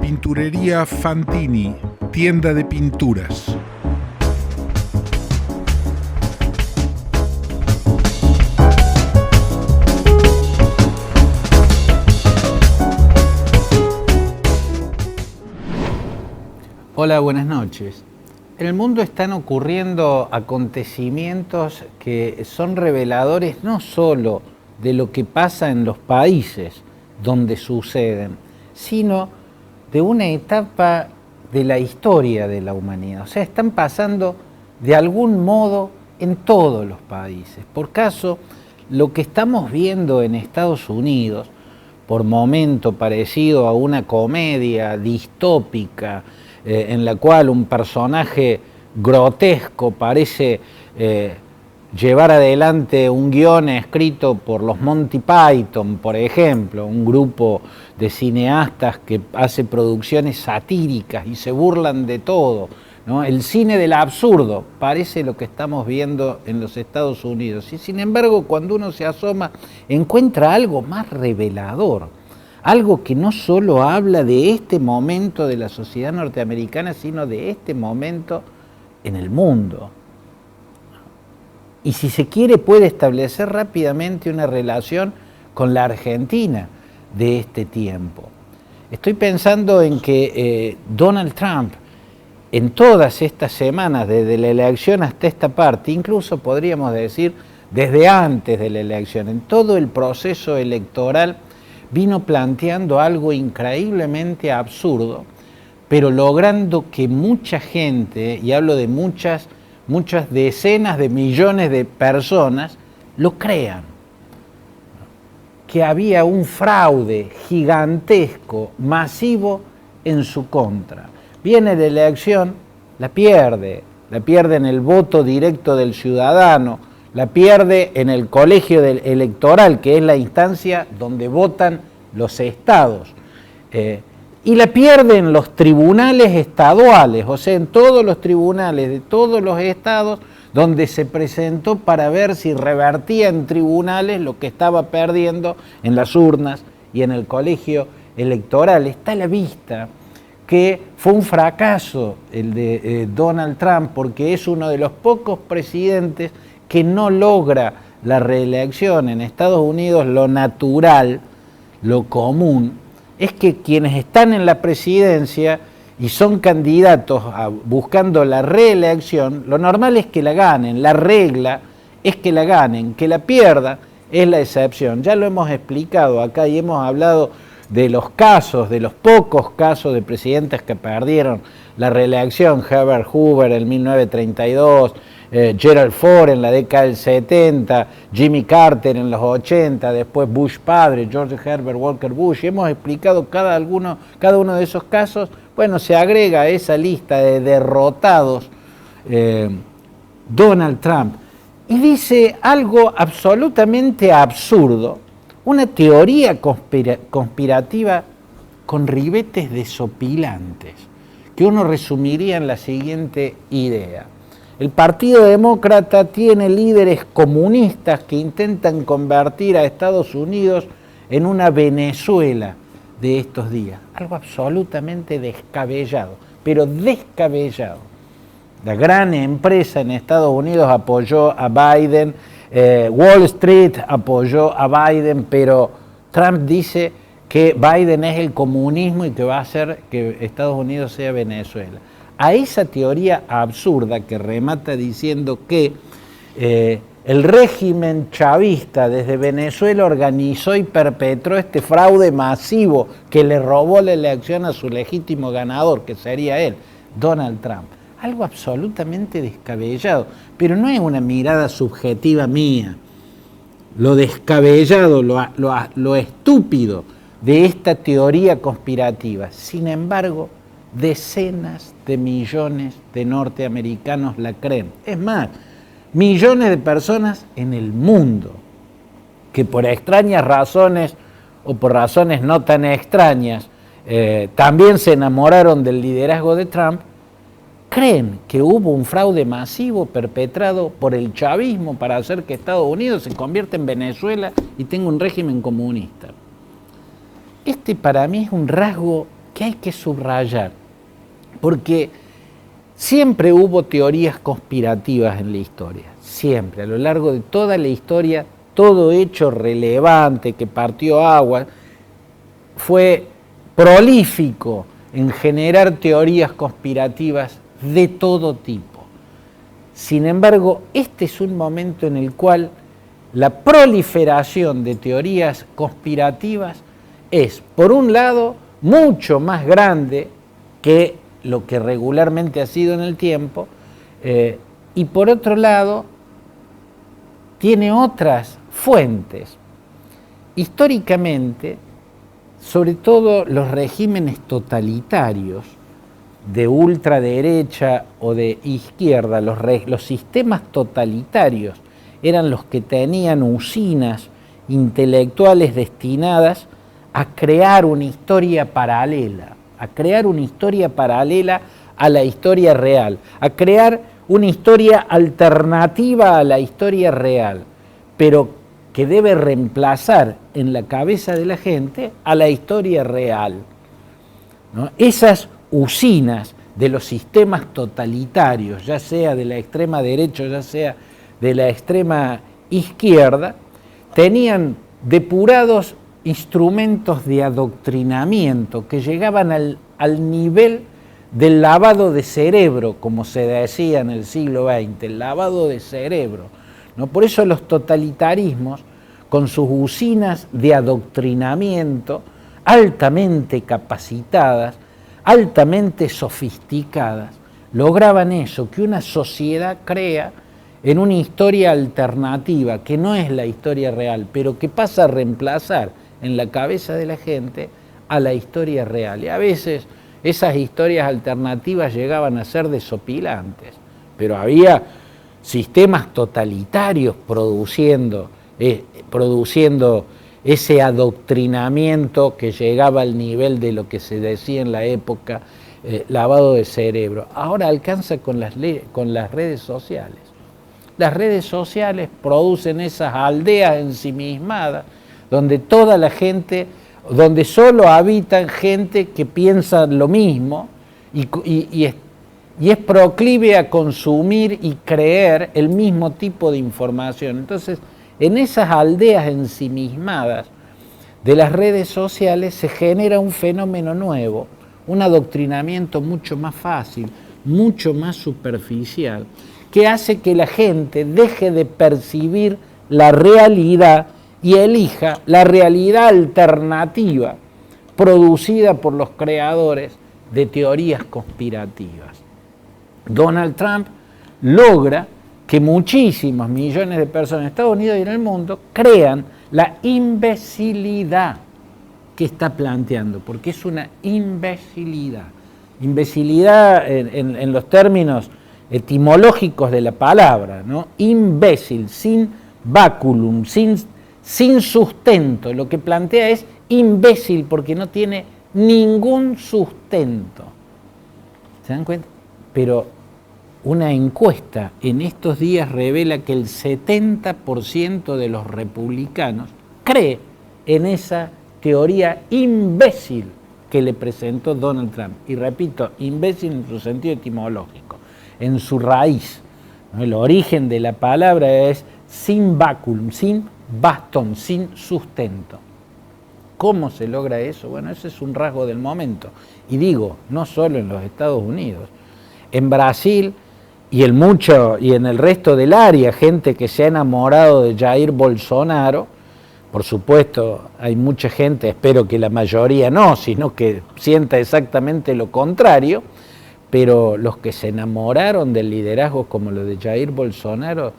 Pinturería Fantini, tienda de pinturas. Hola, buenas noches. En el mundo están ocurriendo acontecimientos que son reveladores no solo de lo que pasa en los países donde suceden, sino de una etapa de la historia de la humanidad. O sea, están pasando de algún modo en todos los países. Por caso, lo que estamos viendo en Estados Unidos, por momento parecido a una comedia distópica, en la cual un personaje grotesco parece llevar adelante un guión escrito por los Monty Python, por ejemplo, un grupo de cineastas que hace producciones satíricas y se burlan de todo, ¿no? El cine del absurdo parece lo que estamos viendo en los Estados Unidos. Y sin embargo, cuando uno se asoma, encuentra algo más revelador. Algo que no solo habla de este momento de la sociedad norteamericana, sino de este momento en el mundo. Y si se quiere, puede establecer rápidamente una relación con la Argentina de este tiempo. Estoy pensando en que Donald Trump, en todas estas semanas, desde la elección hasta esta parte, incluso podríamos decir desde antes de la elección, en todo el proceso electoral, vino planteando algo increíblemente absurdo, pero logrando que mucha gente, y hablo de muchas decenas de millones de personas, lo crean. Que había un fraude gigantesco, masivo, en su contra. Viene la elección, la pierde en el voto directo del ciudadano, la pierde en el colegio electoral, que es la instancia donde votan los estados, y la pierde en los tribunales estaduales, o sea, en todos los tribunales de todos los estados, donde se presentó para ver si revertía en tribunales lo que estaba perdiendo en las urnas y en el colegio electoral. Está a la vista que fue un fracaso el de Donald Trump, porque es uno de los pocos presidentes que no logra la reelección. En Estados Unidos lo natural, lo común, es que quienes están en la presidencia y son candidatos buscando la reelección, lo normal es que la ganen, la regla es que la ganen, que la pierda es la excepción. Ya lo hemos explicado acá y hemos hablado de los casos, de los pocos casos de presidentes que perdieron la reelección, Herbert Hoover en 1932, Gerald Ford en la década del 70, Jimmy Carter en los 80, después Bush padre, George Herbert Walker Bush, y hemos explicado cada uno de esos casos. Bueno, se agrega a esa lista de derrotados Donald Trump, y dice algo absolutamente absurdo, una teoría conspirativa con ribetes desopilantes, que uno resumiría en la siguiente idea. El Partido Demócrata tiene líderes comunistas que intentan convertir a Estados Unidos en una Venezuela de estos días. Algo absolutamente descabellado, pero descabellado. La gran empresa en Estados Unidos apoyó a Biden, Wall Street apoyó a Biden, pero Trump dice que Biden es el comunismo y que va a hacer que Estados Unidos sea Venezuela. A esa teoría absurda que remata diciendo que el régimen chavista desde Venezuela organizó y perpetró este fraude masivo que le robó la elección a su legítimo ganador, que sería él, Donald Trump. Algo absolutamente descabellado, pero no es una mirada subjetiva mía. Lo descabellado, lo estúpido de esta teoría conspirativa. Sin embargo, decenas de millones de norteamericanos la creen. Es más, millones de personas en el mundo que por extrañas razones o por razones no tan extrañas también se enamoraron del liderazgo de Trump, creen que hubo un fraude masivo perpetrado por el chavismo para hacer que Estados Unidos se convierta en Venezuela y tenga un régimen comunista. Este para mí es un rasgo que hay que subrayar, porque siempre hubo teorías conspirativas en la historia, siempre, a lo largo de toda la historia, todo hecho relevante que partió agua fue prolífico en generar teorías conspirativas de todo tipo. Sin embargo, este es un momento en el cual la proliferación de teorías conspirativas es, por un lado, mucho más grande que lo que regularmente ha sido en el tiempo, y por otro lado, tiene otras fuentes. Históricamente, sobre todo los regímenes totalitarios de ultraderecha o de izquierda, los sistemas totalitarios eran los que tenían usinas intelectuales destinadas a crear una historia paralela, a la historia real, a crear una historia alternativa a la historia real, pero que debe reemplazar en la cabeza de la gente a la historia real, ¿no? Esas usinas de los sistemas totalitarios, ya sea de la extrema derecha, ya sea de la extrema izquierda, tenían depurados instrumentos de adoctrinamiento que llegaban al nivel del lavado de cerebro, como se decía en el siglo XX, el lavado de cerebro, ¿no? Por eso los totalitarismos, con sus usinas de adoctrinamiento altamente capacitadas, altamente sofisticadas, lograban eso, que una sociedad crea en una historia alternativa, que no es la historia real, pero que pasa a reemplazar en la cabeza de la gente a la historia real. Y a veces esas historias alternativas llegaban a ser desopilantes, pero había sistemas totalitarios produciendo ese adoctrinamiento que llegaba al nivel de lo que se decía en la época lavado de cerebro. Ahora alcanza con las redes sociales. Las redes sociales producen esas aldeas ensimismadas donde toda la gente, donde solo habitan gente que piensa lo mismo y es proclive a consumir y creer el mismo tipo de información. Entonces, en esas aldeas ensimismadas de las redes sociales se genera un fenómeno nuevo, un adoctrinamiento mucho más fácil, mucho más superficial, que hace que la gente deje de percibir la realidad y elija la realidad alternativa producida por los creadores de teorías conspirativas. Donald Trump logra que muchísimos millones de personas en Estados Unidos y en el mundo crean la imbecilidad que está planteando, porque es una imbecilidad. Imbecilidad en los términos etimológicos de la palabra, ¿no? Imbécil, sin baculum, sin sustento. Lo que plantea es imbécil porque no tiene ningún sustento. ¿Se dan cuenta? Pero una encuesta en estos días revela que el 70% de los republicanos cree en esa teoría imbécil que le presentó Donald Trump. Y repito, imbécil en su sentido etimológico, en su raíz, ¿no? El origen de la palabra es sin baculum, sin bastón, sin sustento. ¿Cómo se logra eso? Bueno, ese es un rasgo del momento. Y digo, no solo en los Estados Unidos, en Brasil y en el resto del área, gente que se ha enamorado de Jair Bolsonaro. Por supuesto, hay mucha gente, espero que la mayoría no, sino que sienta exactamente lo contrario, pero los que se enamoraron del liderazgo como lo de Jair Bolsonaro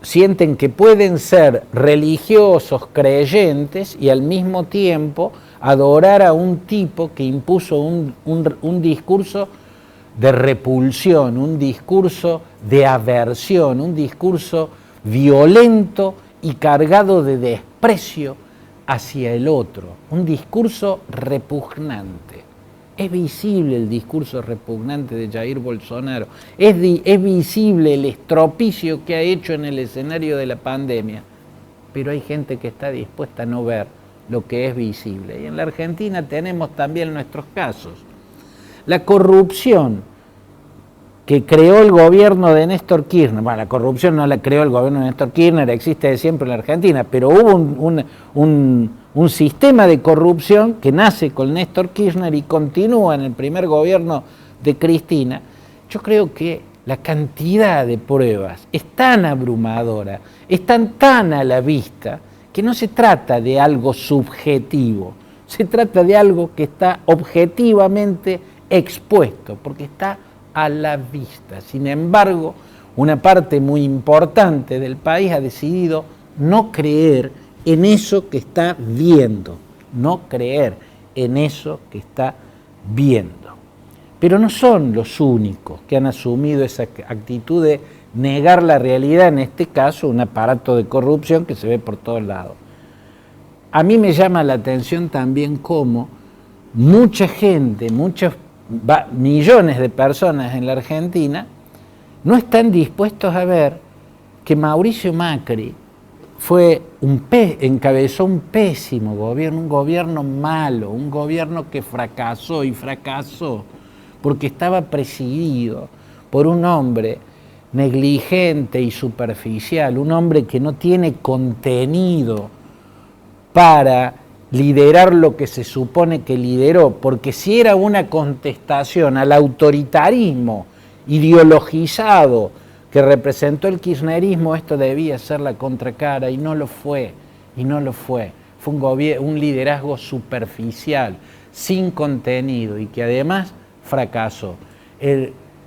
sienten que pueden ser religiosos, creyentes y al mismo tiempo adorar a un tipo que impuso un discurso de repulsión, un discurso de aversión, un discurso violento y cargado de desprecio hacia el otro, un discurso repugnante. Es visible el discurso repugnante de Jair Bolsonaro, es visible el estropicio que ha hecho en el escenario de la pandemia, pero hay gente que está dispuesta a no ver lo que es visible. Y en la Argentina tenemos también nuestros casos. La corrupción que creó el gobierno de Néstor Kirchner, bueno, la corrupción no la creó el gobierno de Néstor Kirchner, existe de siempre en la Argentina, pero hubo un sistema de corrupción que nace con Néstor Kirchner y continúa en el primer gobierno de Cristina. Yo creo que la cantidad de pruebas es tan abrumadora, están tan a la vista, que no se trata de algo subjetivo, se trata de algo que está objetivamente expuesto, porque está a la vista. Sin embargo, una parte muy importante del país ha decidido no creer en eso que está viendo, no creer en eso que está viendo. Pero no son los únicos que han asumido esa actitud de negar la realidad, en este caso un aparato de corrupción que se ve por todos lados. A mí me llama la atención también cómo mucha gente, millones de personas en la Argentina no están dispuestos a ver que Mauricio Macri encabezó un pésimo gobierno, un gobierno malo, un gobierno que fracasó porque estaba presidido por un hombre negligente y superficial, un hombre que no tiene contenido para liderar lo que se supone que lideró, porque si era una contestación al autoritarismo ideologizado que representó el kirchnerismo, esto debía ser la contracara, y no lo fue. Fue un liderazgo superficial, sin contenido, y que además fracasó.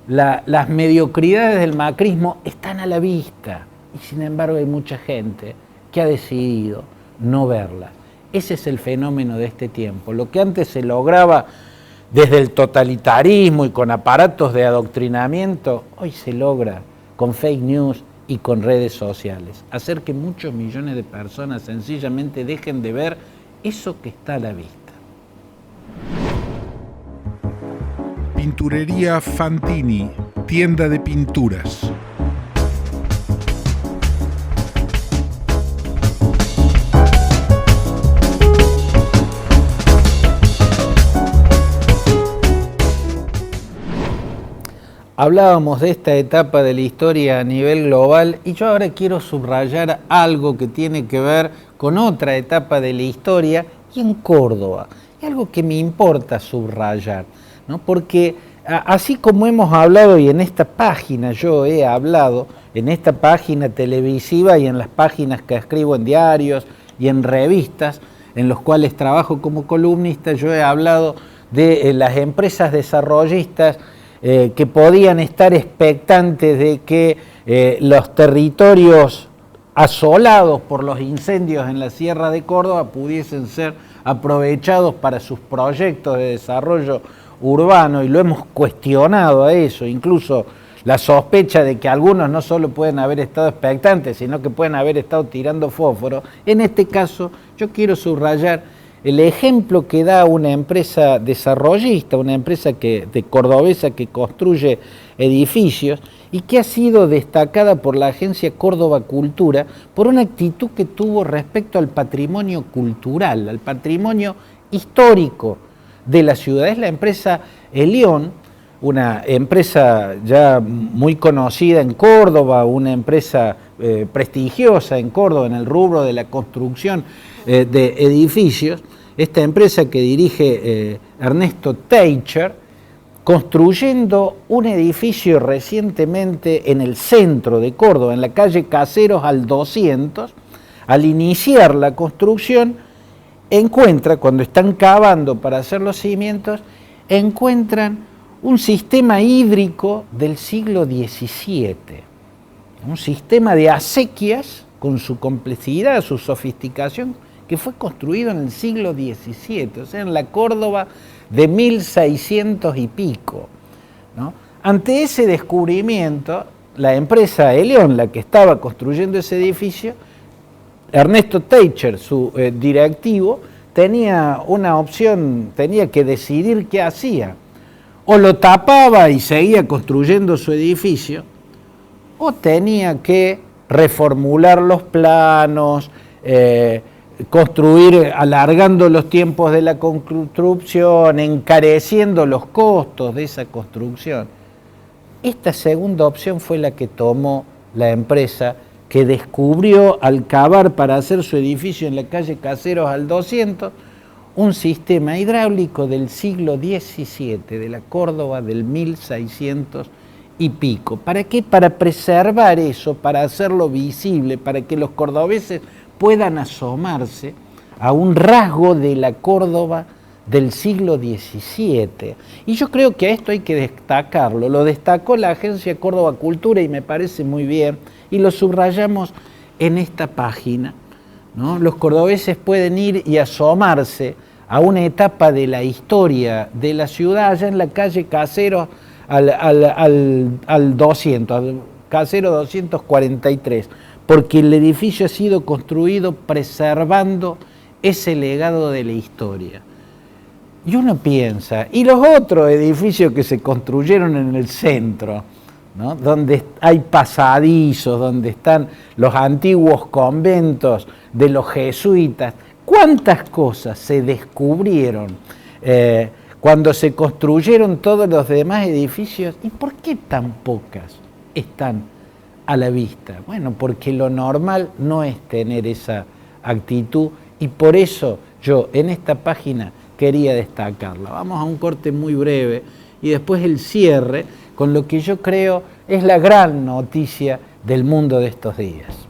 Las mediocridades del macrismo están a la vista, y sin embargo hay mucha gente que ha decidido no verlas. Ese es el fenómeno de este tiempo. Lo que antes se lograba desde el totalitarismo y con aparatos de adoctrinamiento, hoy se logra con fake news y con redes sociales. Hacer que muchos millones de personas sencillamente dejen de ver eso que está a la vista. Pinturería Fantini, tienda de pinturas. Hablábamos de esta etapa de la historia a nivel global y yo ahora quiero subrayar algo que tiene que ver con otra etapa de la historia y en Córdoba. Y algo que me importa subrayar, ¿no? Porque así como hemos hablado y en esta página yo he hablado, en esta página televisiva y en las páginas que escribo en diarios y en revistas en los cuales trabajo como columnista, yo he hablado de las empresas desarrollistas que podían estar expectantes de que los territorios asolados por los incendios en la Sierra de Córdoba pudiesen ser aprovechados para sus proyectos de desarrollo urbano, y lo hemos cuestionado a eso, incluso la sospecha de que algunos no solo pueden haber estado expectantes, sino que pueden haber estado tirando fósforo. En este caso, yo quiero subrayar el ejemplo que da una empresa desarrollista, una empresa cordobesa que construye edificios y que ha sido destacada por la agencia Córdoba Cultura por una actitud que tuvo respecto al patrimonio cultural, al patrimonio histórico de la ciudad. Es la empresa Elión, una empresa ya muy conocida en Córdoba, una empresa prestigiosa en Córdoba en el rubro de la construcción de edificios. Esta empresa que dirige Ernesto Teicher, construyendo un edificio recientemente en el centro de Córdoba, en la calle Caseros al 200, al iniciar la construcción, cuando están cavando para hacer los cimientos, encuentran un sistema hídrico del siglo XVII, un sistema de acequias con su complejidad, su sofisticación, que fue construido en el siglo XVII, o sea, en la Córdoba de 1600 y pico, ¿no? Ante ese descubrimiento, la empresa Elión, la que estaba construyendo ese edificio, Ernesto Teicher, su directivo, tenía una opción, tenía que decidir qué hacía. O lo tapaba y seguía construyendo su edificio, o tenía que reformular los planos, construir alargando los tiempos de la construcción, encareciendo los costos de esa construcción. Esta segunda opción fue la que tomó la empresa que descubrió al cavar para hacer su edificio en la calle Caseros al 200 un sistema hidráulico del siglo XVII, de la Córdoba del 1600 y pico. ¿Para qué? Para preservar eso, para hacerlo visible, para que los cordobeses puedan asomarse a un rasgo de la Córdoba del siglo XVII. Y yo creo que a esto hay que destacarlo. Lo destacó la Agencia Córdoba Cultura y me parece muy bien, y lo subrayamos en esta página, ¿no? Los cordobeses pueden ir y asomarse a una etapa de la historia de la ciudad, allá en la calle Caseros al 200, al Casero 243, porque el edificio ha sido construido preservando ese legado de la historia. Y uno piensa, y los otros edificios que se construyeron en el centro, ¿no? Donde hay pasadizos, donde están los antiguos conventos de los jesuitas, ¿cuántas cosas se descubrieron cuando se construyeron todos los demás edificios? ¿Y por qué tan pocas están a la vista? Bueno, porque lo normal no es tener esa actitud, y por eso yo en esta página quería destacarla. Vamos a un corte muy breve y después el cierre con lo que yo creo es la gran noticia del mundo de estos días.